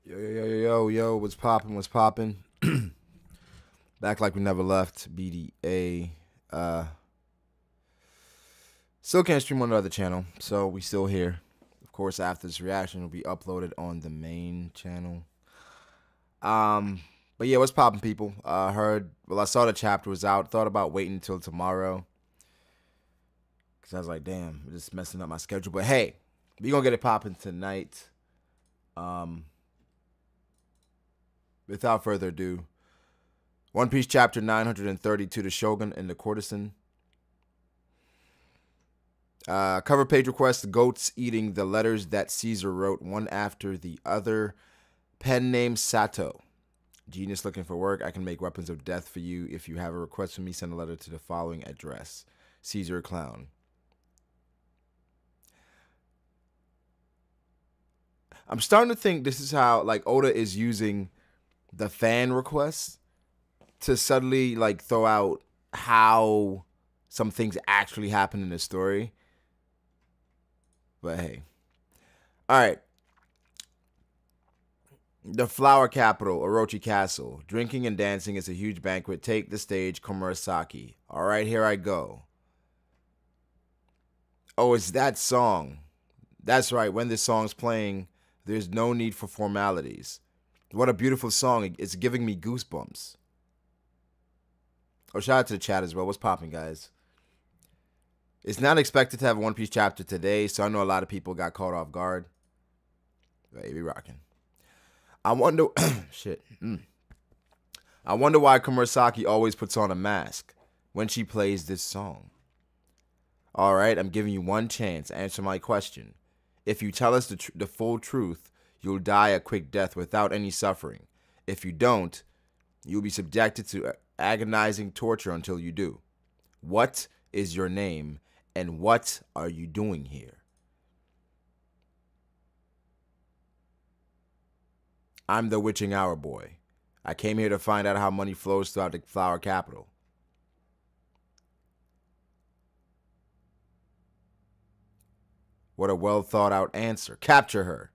Yo, what's poppin', what's poppin'? Back like we never left, BDA. Still can't stream on the other channel, so we still here. Of course, after this reaction will be uploaded on the main channel. But yeah, what's poppin', people? I saw the chapter was out, thought about waiting until tomorrow. Because I was like, damn, it's just messing up my schedule. But hey, we gonna get it poppin' tonight. Without further ado, One Piece chapter 932, The Shogun and the Courtesan. Cover page request, the goats eating the letters that Caesar wrote one after the other. Pen name Sato. Genius looking for work. I can make weapons of death for you. If you have a request from me, send a letter to the following address. Caesar Clown. I'm starting to think this is how like Oda is using the fan requests to suddenly like throw out how some things actually happen in the story. But hey. Alright. The flower capital, Orochi Castle. Drinking and dancing is a huge banquet. Take the stage, Komurasaki. Alright, here I go. Oh, it's that song. That's right, when this song's playing, there's no need for formalities. What a beautiful song. It's giving me goosebumps. Oh, shout out to the chat as well. What's popping, guys? It's not expected to have a One Piece chapter today, so I know a lot of people got caught off guard. But we rocking. I wonder... shit. I wonder why Komurasaki always puts on a mask when she plays this song. Alright, I'm giving you one chance. Answer my question. If you tell us the full truth, you'll die a quick death without any suffering. If you don't, you'll be subjected to agonizing torture until you do. What is your name, and what are you doing here? I'm the Witching Hour boy. I came here to find out how money flows throughout the flower capital. What a well thought out answer. Capture her.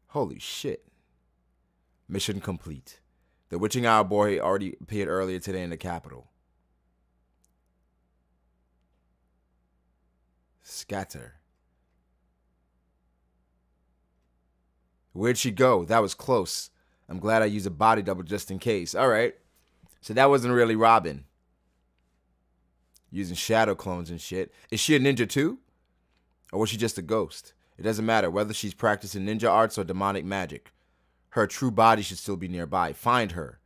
Holy shit. Mission complete. The Witching Hour boy already appeared earlier today in the capital. Scatter. Where'd she go? That was close. I'm glad I used a body double just in case. Alright. So that wasn't really Robin. Using shadow clones and shit. Is she a ninja too? Or was she just a ghost? It doesn't matter whether she's practicing ninja arts or demonic magic. Her true body should still be nearby. Find her.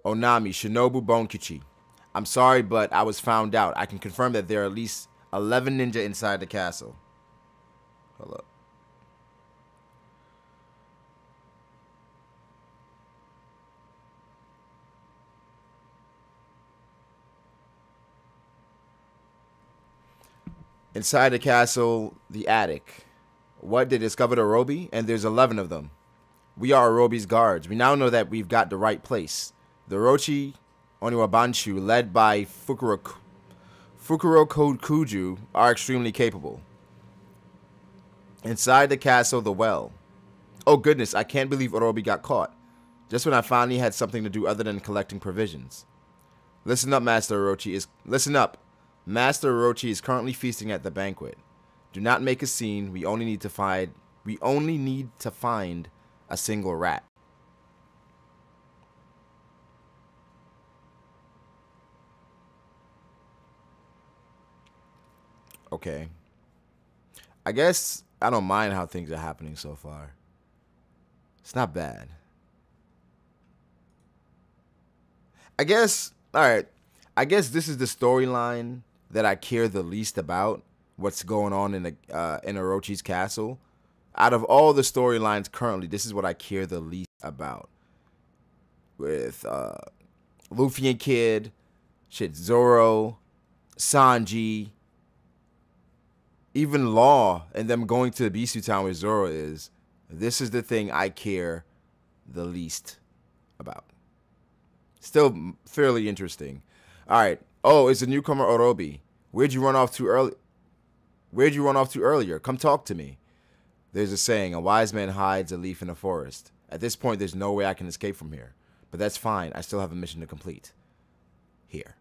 Onami, Shinobu Bonkichi. I'm sorry, but I was found out. I can confirm that there are at least 11 ninja inside the castle. Hold up. Inside the castle, the attic. What? They discovered Orobi? And there's 11 of them. We are Orobi's guards. We now know that we've got the right place. The Orochi Oniwabanshu, led by Fukuro Kuju, are extremely capable. Inside the castle, the well. Oh goodness, I can't believe Orobi got caught. Just when I finally had something to do other than collecting provisions. Listen up, Master Orochi. Listen up. Master Orochi is currently feasting at the banquet. Do not make a scene. We only need to find a single rat. Okay. I guess I don't mind how things are happening so far. It's not bad. I guess, alright. I guess this is the storyline that I care the least about. What's going on in Orochi's castle. Out of all the storylines currently, this is what I care the least about. With Luffy and Kid, shit, Zoro, Sanji, even Law, and them going to Bisu Town where Zoro is. This is the thing I care the least about. Still fairly interesting. Alright. Oh, it's a newcomer Orobi. Where'd you run off to earlier? Come talk to me. There's a saying, a wise man hides a leaf in a forest. At this point, there's no way I can escape from here. But that's fine. I still have a mission to complete. Here.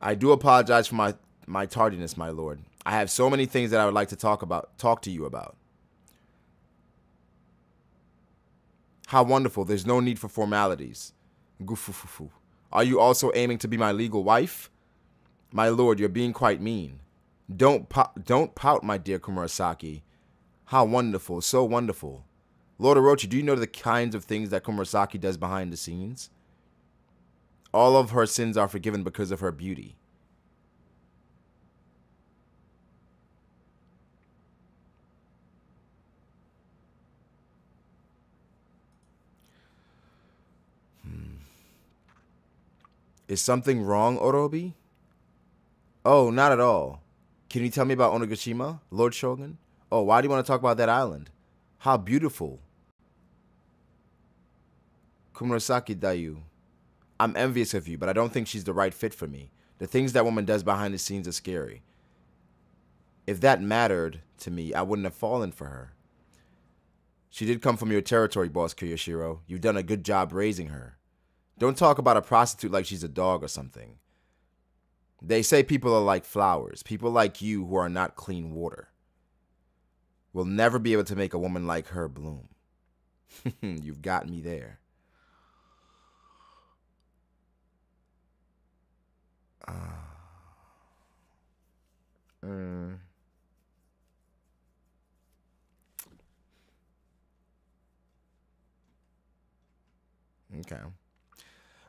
I do apologize for my tardiness, my lord. I have so many things that I would like to talk to you about. How wonderful. There's no need for formalities. Goofufufu. Are you also aiming to be my legal wife? My lord, you're being quite mean. Don't pout, my dear Komurasaki. How wonderful, so wonderful. Lord Orochi, do you know the kinds of things that Komurasaki does behind the scenes? All of her sins are forgiven because of her beauty. Is something wrong, Orobi? Oh, not at all. Can you tell me about Onigashima, Lord Shogun? Oh, why do you want to talk about that island? How beautiful. Komurasaki Dayu. I'm envious of you, but I don't think she's the right fit for me. The things that woman does behind the scenes are scary. If that mattered to me, I wouldn't have fallen for her. She did come from your territory, boss Kyoshiro. You've done a good job raising her. Don't talk about a prostitute like she's a dog or something. They say people are like flowers. People like you who are not clean water will never be able to make a woman like her bloom. You've got me there.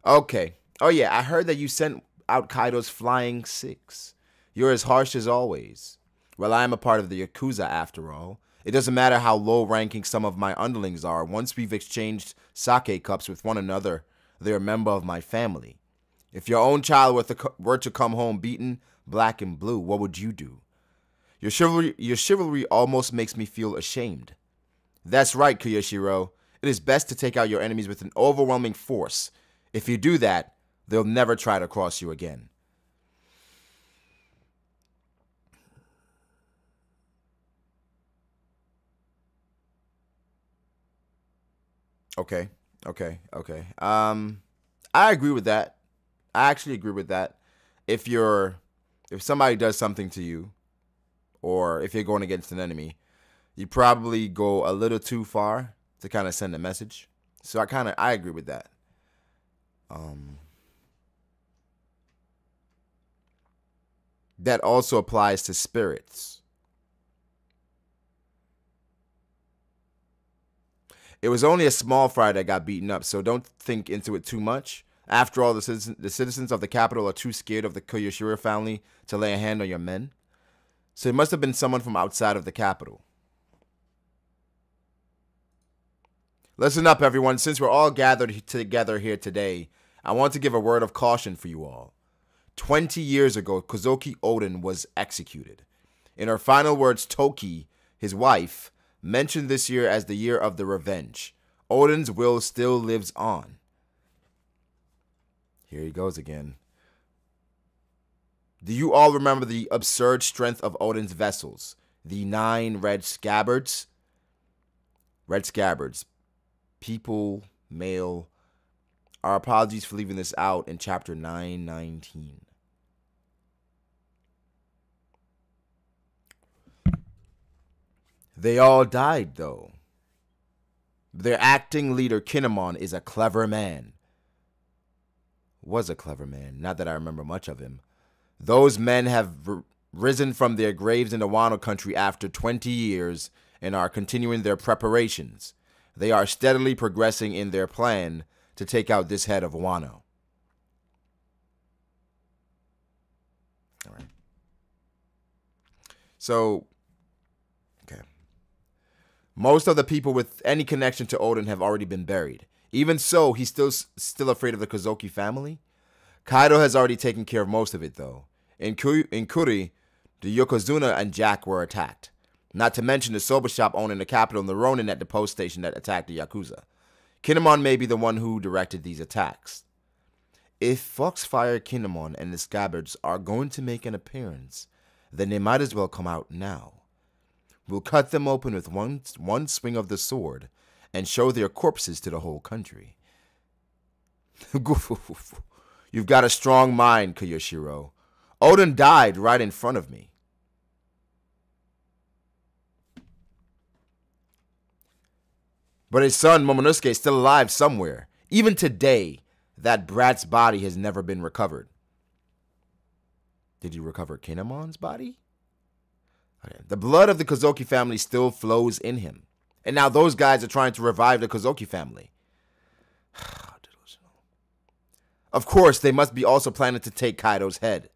Okay. Oh, yeah, I heard that you sent out Kaido's Flying Six. You're as harsh as always. Well, I am a part of the Yakuza, after all. It doesn't matter how low-ranking some of my underlings are. Once we've exchanged sake cups with one another, they're a member of my family. If your own child were to come home beaten, black and blue, what would you do? Your chivalry almost makes me feel ashamed. That's right, Kyoshiro. It is best to take out your enemies with an overwhelming force. If you do that, they'll never try to cross you again. Okay. I agree with that. I actually agree with that. If somebody does something to you, or if you're going against an enemy, you probably go a little too far to kind of send a message. So I agree with that. That also applies to spirits. It was only a small fry that got beaten up, so don't think into it too much. After all, the citizens of the capital are too scared of the Kyoshiro family to lay a hand on your men. So it must have been someone from outside of the capital. Listen up, everyone. Since we're all gathered together here today, I want to give a word of caution for you all. 20 years ago, Kozuki Oden was executed. In her final words, Toki, his wife, mentioned this year as the year of the revenge. Oden's will still lives on. Here he goes again. Do you all remember the absurd strength of Oden's vessels? The 9 red scabbards? Red scabbards. People, male. Our apologies for leaving this out in chapter 919. They all died, though. Their acting leader, Kinemon, is a clever man. Was a clever man, not that I remember much of him. Those men have risen from their graves in the Wano country after 20 years and are continuing their preparations. They are steadily progressing in their plan to take out this head of Wano. All right. So, okay. Most of the people with any connection to Oden have already been buried. Even so, he's still afraid of the Kozuki family. Kaido has already taken care of most of it, though. In Kuri, the Yokozuna and Jack were attacked. Not to mention the soba shop owner in the capital and the Ronin at the post station that attacked the Yakuza. Kinemon may be the one who directed these attacks. If Foxfire Kinemon and the Scabbards are going to make an appearance, then they might as well come out now. We'll cut them open with one swing of the sword and show their corpses to the whole country. You've got a strong mind, Kyoshiro. Odin died right in front of me. But his son, Momonosuke, is still alive somewhere. Even today, that brat's body has never been recovered. Did you recover Kinemon's body? Okay. The blood of the Kozuki family still flows in him. And now those guys are trying to revive the Kozuki family. Of course, they must be also planning to take Kaido's head.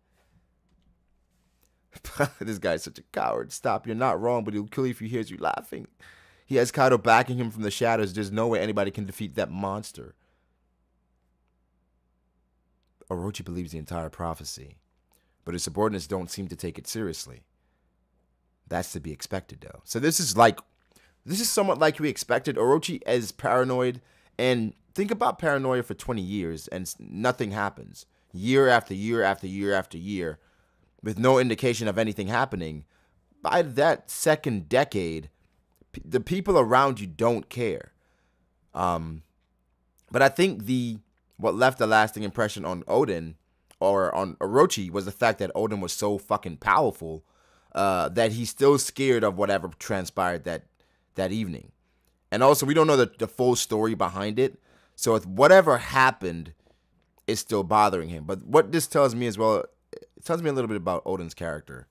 This guy's such a coward. Stop, you're not wrong, but he'll kill you if he hears you laughing. He has Kaido backing him from the shadows. There's no way anybody can defeat that monster. Orochi believes the entire prophecy, but his subordinates don't seem to take it seriously. That's to be expected, though. So this is somewhat like we expected. Orochi is paranoid, and think about paranoia for 20 years, and nothing happens. Year after year after year after year, with no indication of anything happening. By that second decade, the people around you don't care. But I think what left a lasting impression on Odin or on Orochi was the fact that Odin was so fucking powerful that he's still scared of whatever transpired that evening. And also, we don't know the full story behind it. So if whatever happened is still bothering him. But what this tells me as well, it tells me a little bit about Odin's character.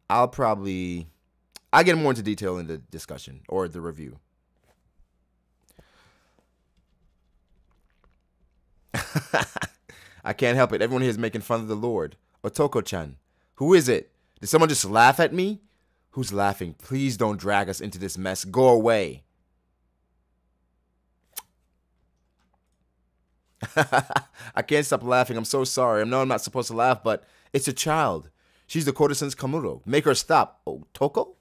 I'll get more into detail in the discussion or the review. I can't help it. Everyone here is making fun of the Lord. Otoko-chan. Who is it? Did someone just laugh at me? Who's laughing? Please don't drag us into this mess. Go away. I can't stop laughing. I'm so sorry. I know I'm not supposed to laugh, but it's a child. She's the courtesan's Kamuro. Make her stop. Oh, Toko?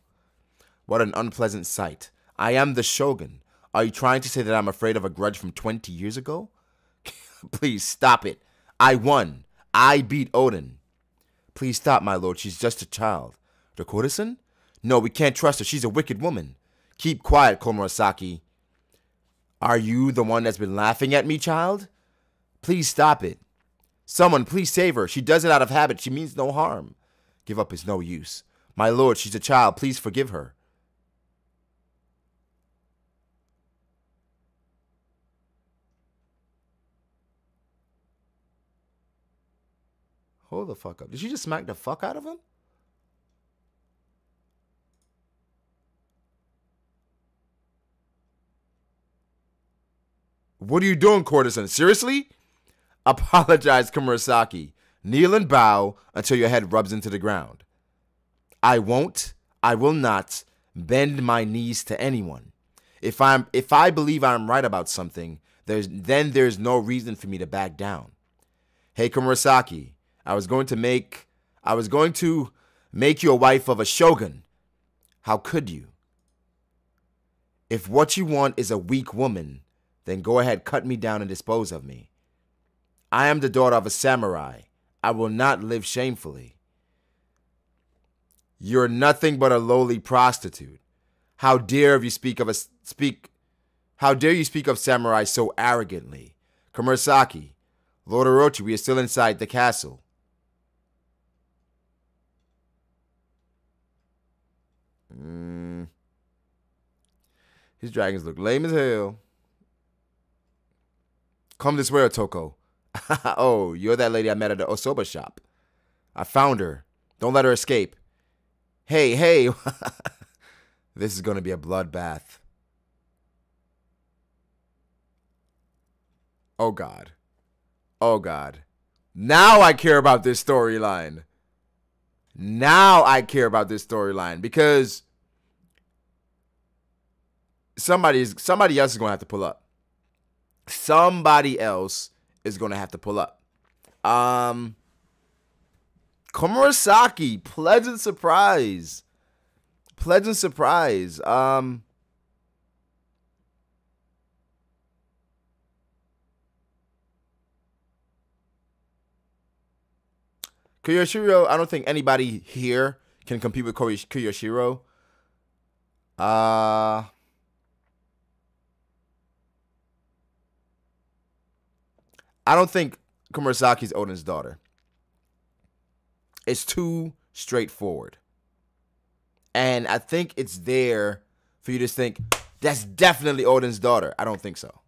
What an unpleasant sight. I am the Shogun. Are you trying to say that I'm afraid of a grudge from 20 years ago? Please stop it. I won. I beat Odin. Please stop, my lord. She's just a child. The courtesan? No, we can't trust her. She's a wicked woman. Keep quiet, Komurasaki. Are you the one that's been laughing at me, child? Please stop it. Someone, please save her. She does it out of habit. She means no harm. Give up is no use. My lord, she's a child. Please forgive her. Hold the fuck up. Did she just smack the fuck out of him? What are you doing, courtesan? Seriously? Apologize, Komurasaki. Kneel and bow until your head rubs into the ground. I will not bend my knees to anyone. If I believe I'm right about something, there's no reason for me to back down. Hey, Komurasaki, I was going to make you a wife of a shogun. How could you? If what you want is a weak woman, then go ahead, cut me down and dispose of me. I am the daughter of a samurai. I will not live shamefully. You're nothing but a lowly prostitute. How dare you speak of samurai so arrogantly? Komurasaki, Lord Orochi, we are still inside the castle. His dragons look lame as hell. Come this way, Otoko. Oh, you're that lady I met at the Osoba shop. I found her. Don't let her escape. Hey. This is going to be a bloodbath. Oh, God. Now I care about this storyline. Because somebody else is going to have to pull up. Komurasaki, pleasant surprise. Kyoshiro, I don't think anybody here can compete with Kyoshiro. Uh, I don't think Komurasaki's Odin's daughter. It's too straightforward. And I think it's there for you to think, that's definitely Odin's daughter. I don't think so.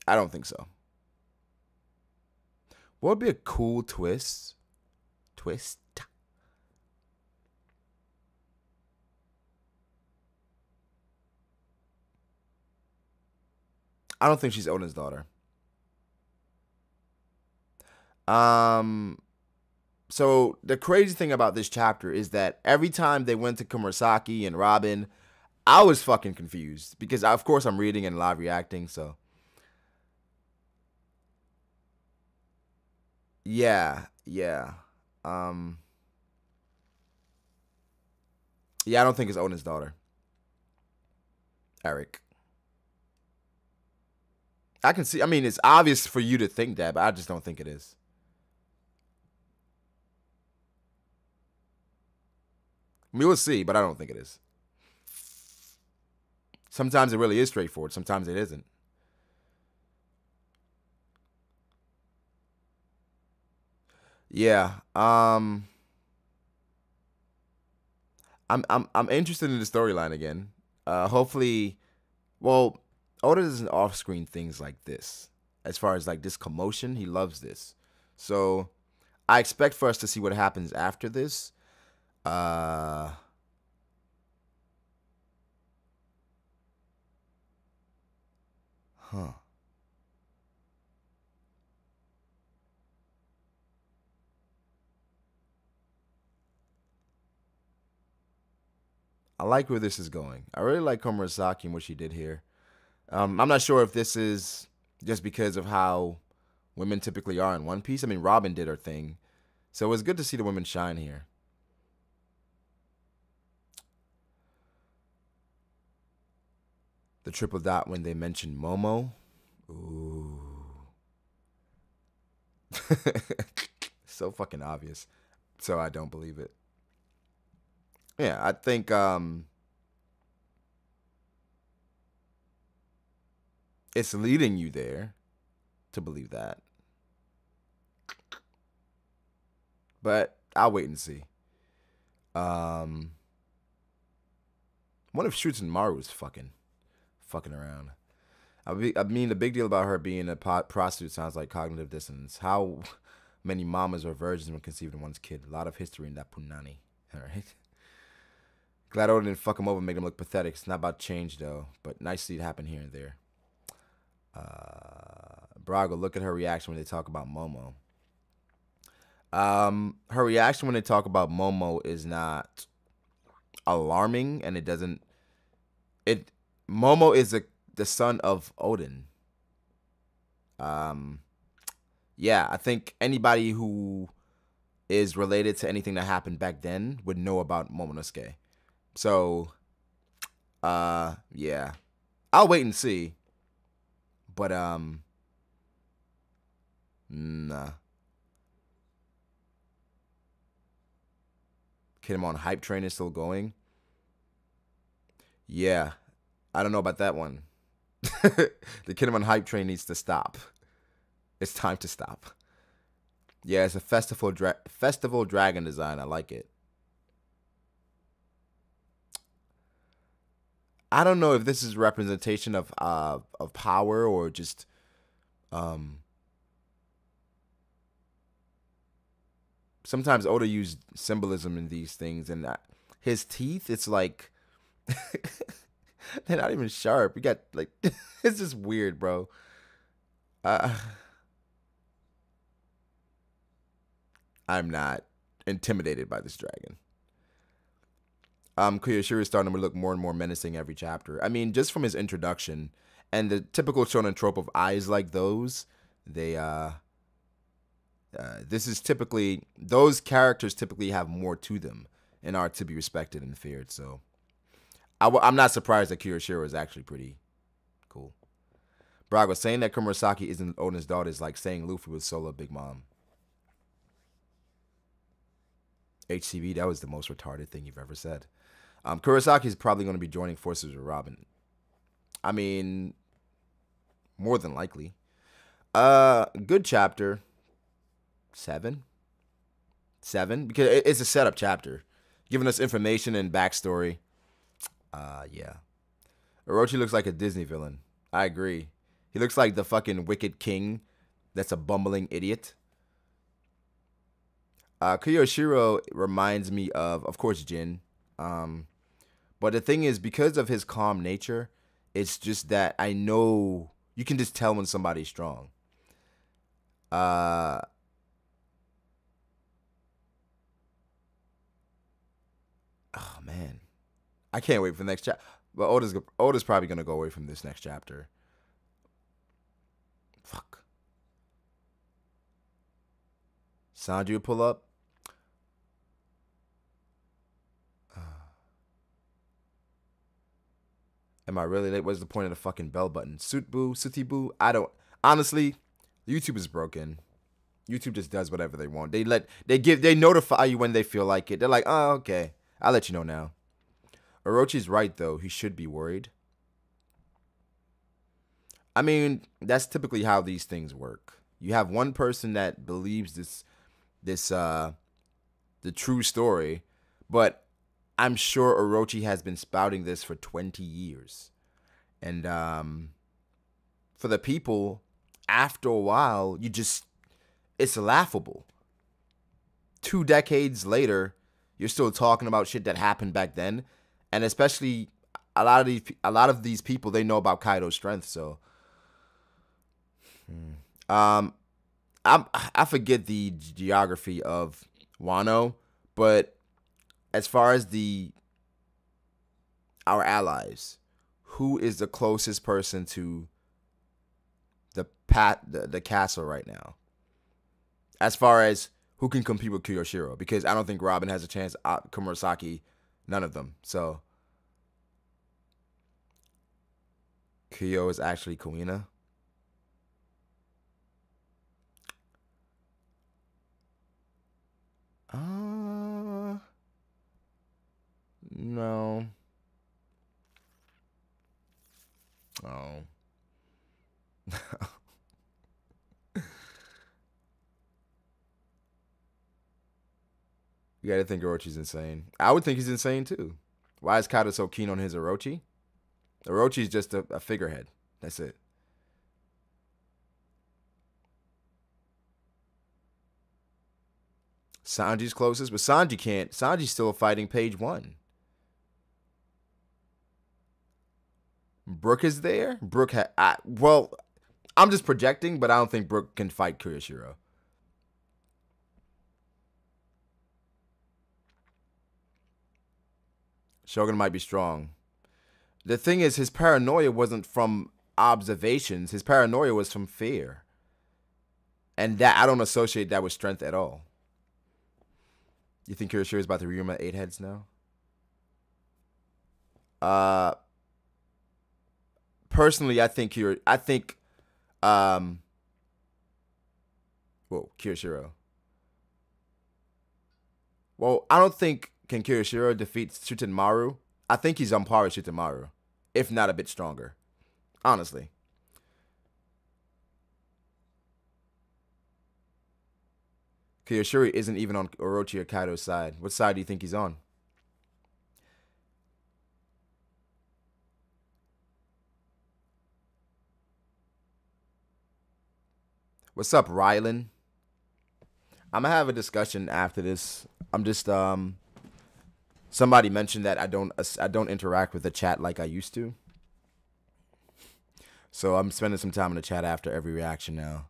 I don't think so. What would be a cool twist? Twist? I don't think she's Odin's daughter. So the crazy thing about this chapter is that every time they went to Komurasaki and Robin, I was fucking confused because of course I'm reading and live reacting, so yeah. Um yeah, I don't think it's Odin's daughter. Eric. I can see, I mean, it's obvious for you to think that, but I just don't think it is. We will see, but I don't think it is. Sometimes it really is straightforward. Sometimes it isn't. Yeah. I'm interested in the storyline again. Hopefully, well, Oda doesn't off-screen things like this. As far as like this commotion, he loves this. So I expect for us to see what happens after this. Uh, huh. I like where this is going. I really like Komurasaki and what she did here. I'm not sure if this is just because of how women typically are in One Piece. I mean, Robin did her thing, so it was good to see the women shine here. The triple dot when they mentioned Momo. Ooh. So fucking obvious. So I don't believe it. Yeah, I think it's leading you there to believe that. But I'll wait and see. Um what if Shoots and Maru was fucking around? I mean, the big deal about her being a prostitute sounds like cognitive dissonance. How many mamas or virgins were conceived in one's kid? A lot of history in that punani. All right. Glad Oda didn't fuck him over and make him look pathetic. It's not about change, though, but nice to see it happen here and there. Brago, look at her reaction when they talk about Momo. Her reaction when they talk about Momo is not alarming, and it doesn't. It Momo is the son of Odin. Um, yeah, I think anybody who is related to anything that happened back then would know about Momonosuke. So, yeah, I'll wait and see. But nah. Kid him on hype train is still going. Yeah, I don't know about that one. The Kid him on hype train needs to stop. It's time to stop. Yeah, it's a festival dragon design. I like it. I don't know if this is representation of power or just um sometimes Oda used symbolism in these things, and his teeth, it's like they're not even sharp. You got like it's just weird, bro. Uh, I'm not intimidated by this dragon. Kyoshiro is starting to look more and more menacing every chapter. I mean, just from his introduction and the typical shonen trope of eyes like those, they this is typically those characters typically have more to them and are to be respected and feared. So I'm not surprised that Kyoshiro is actually pretty cool. Brago, saying that Komurasaki isn't Oden's daughter is like saying Luffy was Solo Big Mom. HCB, that was the most retarded thing you've ever said. Kurosaki is probably going to be joining forces with Robin. I mean, more than likely. Good chapter. 7, because it's a setup chapter, giving us information and backstory. Yeah. Orochi looks like a Disney villain. I agree. He looks like the fucking Wicked King that's a bumbling idiot. Kyoshiro reminds me of course, Jin. But the thing is, because of his calm nature, it's just that I know you can just tell when somebody's strong. Oh man, I can't wait for the next chapter. But Oda's probably gonna go away from this next chapter. Fuck. Sanji will pull up. Am I really late? What's the point of the fucking bell button? Sooty boo. I don't. Honestly, YouTube is broken. YouTube just does whatever they want. They notify you when they feel like it. They're like, oh, okay. I'll let you know now. Orochi's right, though. He should be worried. I mean, that's typically how these things work. You have one person that believes the true story, but I'm sure Orochi has been spouting this for 20 years. And for the people, after a while, it's laughable. 2 decades later, you're still talking about shit that happened back then. And especially a lot of these people, they know about Kaido's strength, so I forget the geography of Wano, but as far as our allies, who is the closest person to the castle right now? As far as who can compete with Kyoshiro, because I don't think Robin has a chance. Komurasaki, none of them. So Kyo is actually Kuina. No. Oh. You gotta think Orochi's insane. I would think he's insane too. Why is Kaido so keen on his Orochi? Orochi's just a figurehead. That's it. Sanji's closest, but Sanji can't. Sanji's still fighting page 1. Brook is there? Well, I'm just projecting, but I don't think Brook can fight Kyoshiro. Shogun might be strong. The thing is, his paranoia wasn't from observations. His paranoia was from fear. And that I don't associate that with strength at all. You think Kyoshiro is about to reunite 8 heads now? Personally, I think Kyoshiro. Well, I don't think can Kyoshiro defeat Shuten-Maru. I think he's on par with Shuten-Maru, if not a bit stronger. Honestly. Kyoshiro isn't even on Orochi or Kaido's side. What side do you think he's on? What's up, Rylan? I'm gonna have a discussion after this. I'm just somebody mentioned that I don't interact with the chat like I used to. So I'm spending some time in the chat after every reaction now.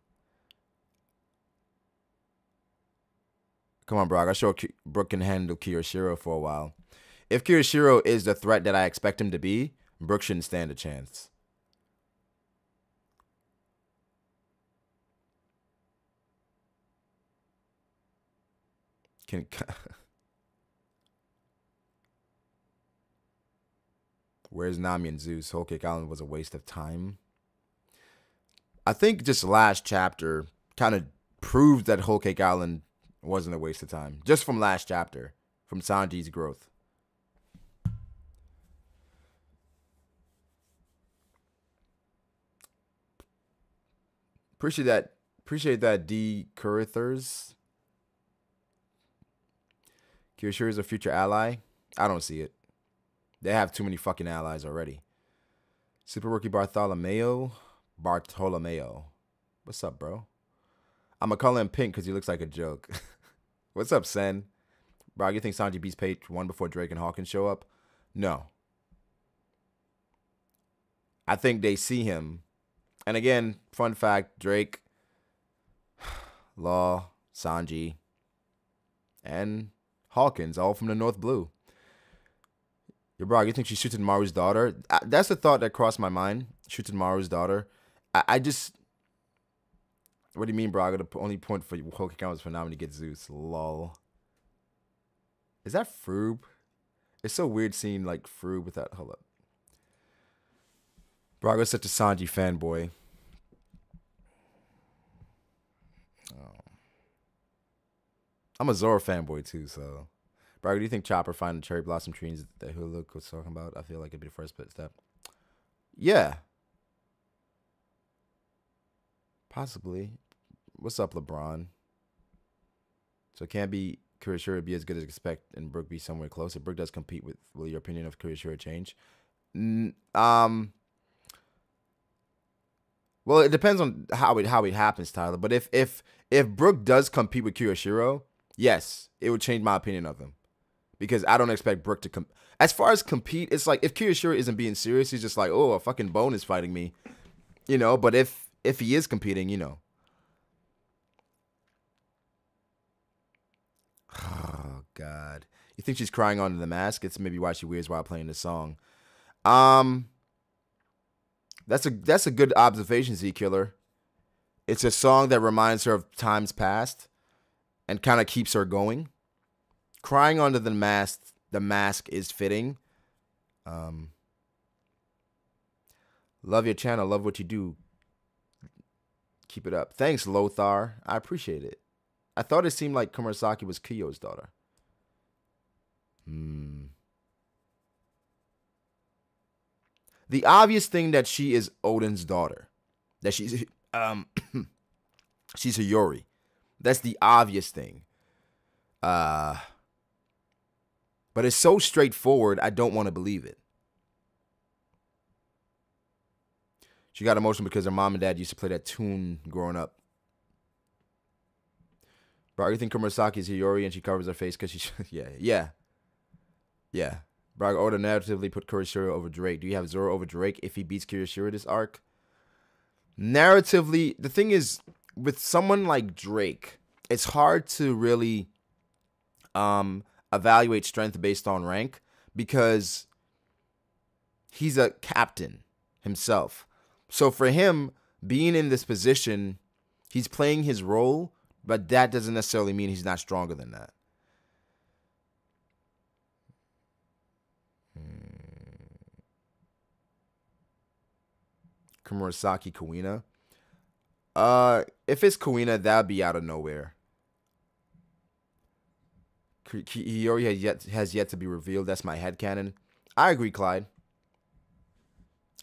Come on, Brago. I'm sure Brook can handle Kyoshiro for a while. If Kyoshiro is the threat that I expect him to be, Brook shouldn't stand a chance. Where's Nami and Zeus? Whole Cake Island was a waste of time. I think just last chapter kind of proved that Whole Cake Island wasn't a waste of time. Just from last chapter, from Sanji's growth. Appreciate that. Appreciate that, D. Curithers. Kyoshiro is a future ally. I don't see it. They have too many fucking allies already. Super Rookie Bartholomew. What's up, bro? I'm gonna call him Pink because he looks like a joke. What's up, Sen? Bro, you think Sanji beats page 1 before Drake and Hawkins show up? No. I think they see him. And again, fun fact, Drake, Law, Sanji, and Hawkins, all from the North Blue. Yo, bro, you think she shoots at Maru's daughter? That's the thought that crossed my mind. Shoots at Maru's daughter. I just... What do you mean, Brago? The only point for Hulk account is for Nami to get Zeus. Lol. Is that Froob? It's so weird seeing, like, Froob with that. Hold up. Brago's such a Sanji fanboy. Oh. I'm a Zoro fanboy, too, so... Brago, do you think Chopper finding cherry blossom trees that Hulu was talking about? I feel like it'd be the first step. Yeah. Possibly. What's up, LeBron? So it can't be Kyoshiro be as good as expect and Brook be somewhere closer. Brook does compete with. Will your opinion of Kyoshiro change? Well, it depends on how it happens, Tyler. But if Brook does compete with Kyoshiro, yes, it would change my opinion of him. Because I don't expect Brook to as far as compete, it's like if Kyoshiro isn't being serious, he's just like, oh, a fucking bone is fighting me. You know, but if he is competing, you know. Oh, God. You think she's crying under the mask? It's maybe why she wears while playing the song. That's a good observation, Z-Killer. It's a song that reminds her of times past and kind of keeps her going. Crying under the mask is fitting. Love your channel. Love what you do. Keep it up. Thanks, Lothar. I appreciate it. I thought it seemed like Komurasaki was Kyo's daughter. The obvious thing that she is Odin's daughter. That she's she's Hiyori. That's the obvious thing. But it's so straightforward, I don't want to believe it. She got emotional because her mom and dad used to play that tune growing up. Bro, you think Komurasaki is Hiyori and she covers her face because she... Yeah. Brago, Oda narratively put Kyoshiro over Drake. Do you have Zoro over Drake if he beats Kyoshiro this arc? Narratively, the thing is, with someone like Drake, it's hard to really evaluate strength based on rank because he's a captain himself. So for him, being in this position, he's playing his role, but that doesn't necessarily mean he's not stronger than that. Komurasaki Kuina. If it's Kuina, that'd be out of nowhere. Hiyori has yet to be revealed. That's my headcanon. I agree, Clyde.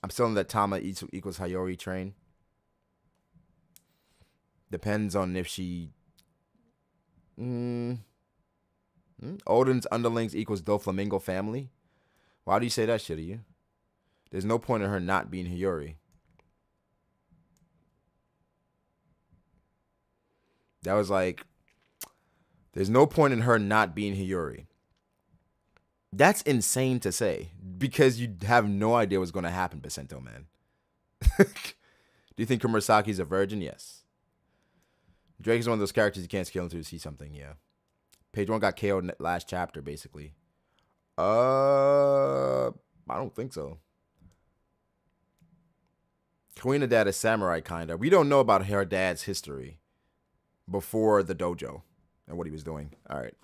I'm still in that Tama equals Hiyori train. Depends on if she... Odin's underlings equals Doflamingo family. Why do you say that shit to you? There's no point in her not being Hiyori. That was like... There's no point in her not being Hiyori. That's insane to say. Because you have no idea what's going to happen, Basento, man. Do you think Komurasaki's a virgin? Yes. Drake is one of those characters you can't scale until you see something, yeah. Page 1 got KO'd last chapter, basically. I don't think so. Kuina dad is samurai, kinda. We don't know about her dad's history before the dojo and what he was doing. All right.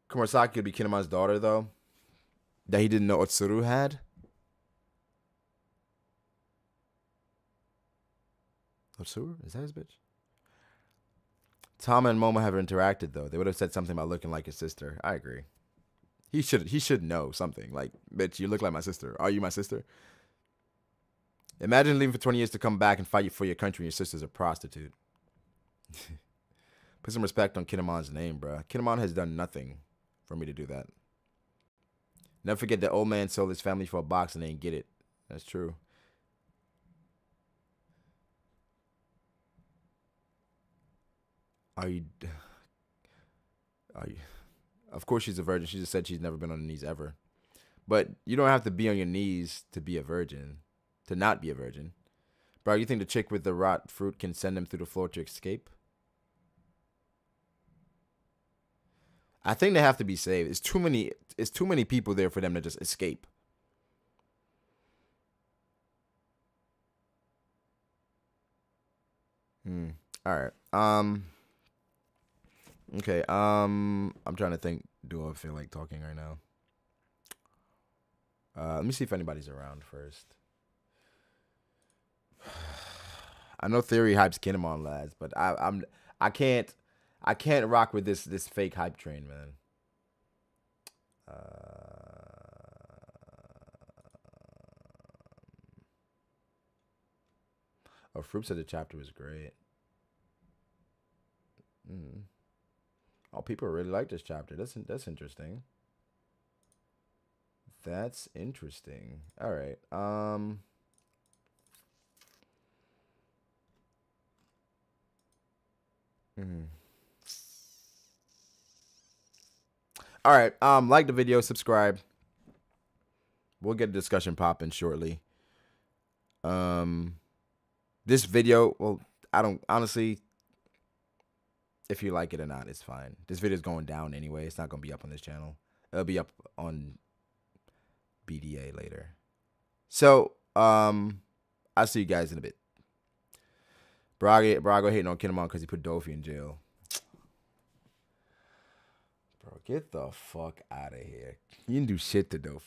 Komurasaki could be Kinema's daughter, though. That he didn't know Otsuru had. Otsuru? Is that his bitch? Tama and Momo have interacted, though. They would have said something about looking like his sister. I agree. He should know something. Like, bitch, you look like my sister. Are you my sister? Imagine leaving for 20 years to come back and fight for your country and your sister's a prostitute. Put some respect on Kinemon's name, bro. Kinemon has done nothing for me to do that. Never forget the old man sold his family for a box and they didn't get it. That's true. Are you... Of course she's a virgin. She just said she's never been on her knees ever. But you don't have to be on your knees to be a virgin. To not be a virgin. Bro, you think the chick with the rot fruit can send them through the floor to escape? I think they have to be saved. It's too many people there for them to just escape. All right. Okay. I'm trying to think. Do I feel like talking right now? Let me see if anybody's around first. I know Theory hypes Kinemon lads, but I can't rock with this fake hype train, man. Oh, Fruit said the chapter was great. Oh, people really like this chapter. That's interesting. That's interesting. All right. All right. Like the video, subscribe. We'll get a discussion popping shortly. This video, well, I don't honestly. If you like it or not, it's fine. This video is going down anyway. It's not gonna be up on this channel. It'll be up on BDA later. So, I'll see you guys in a bit. Brago hating on Kinemon because he put Dofi in jail. Bro, get the fuck out of here. You didn't do shit to Dofi.